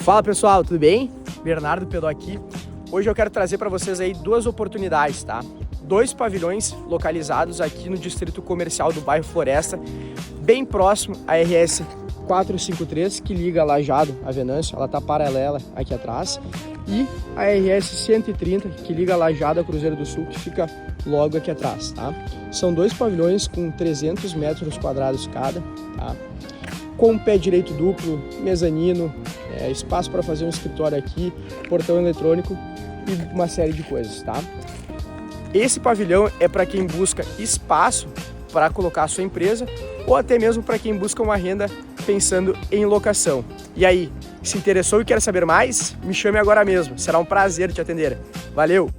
Fala pessoal, tudo bem? Bernardo Pedó aqui. Hoje eu quero trazer para vocês aí duas oportunidades, tá? 2 pavilhões localizados aqui no distrito comercial do Bairro Floresta, bem próximo à RS 453, que liga Lajeado a Venâncio, ela tá paralela aqui atrás, e a RS 130, que liga Lajeado a Cruzeiro do Sul, que fica logo aqui atrás, tá? São 2 pavilhões com 300 metros quadrados cada, tá? Com pé direito duplo, mezanino, espaço para fazer um escritório aqui, portão eletrônico e uma série de coisas, tá? Esse pavilhão é para quem busca espaço para colocar a sua empresa ou até mesmo para quem busca uma renda pensando em locação. E aí, se interessou e quer saber mais? Me chame agora mesmo, será um prazer te atender. Valeu!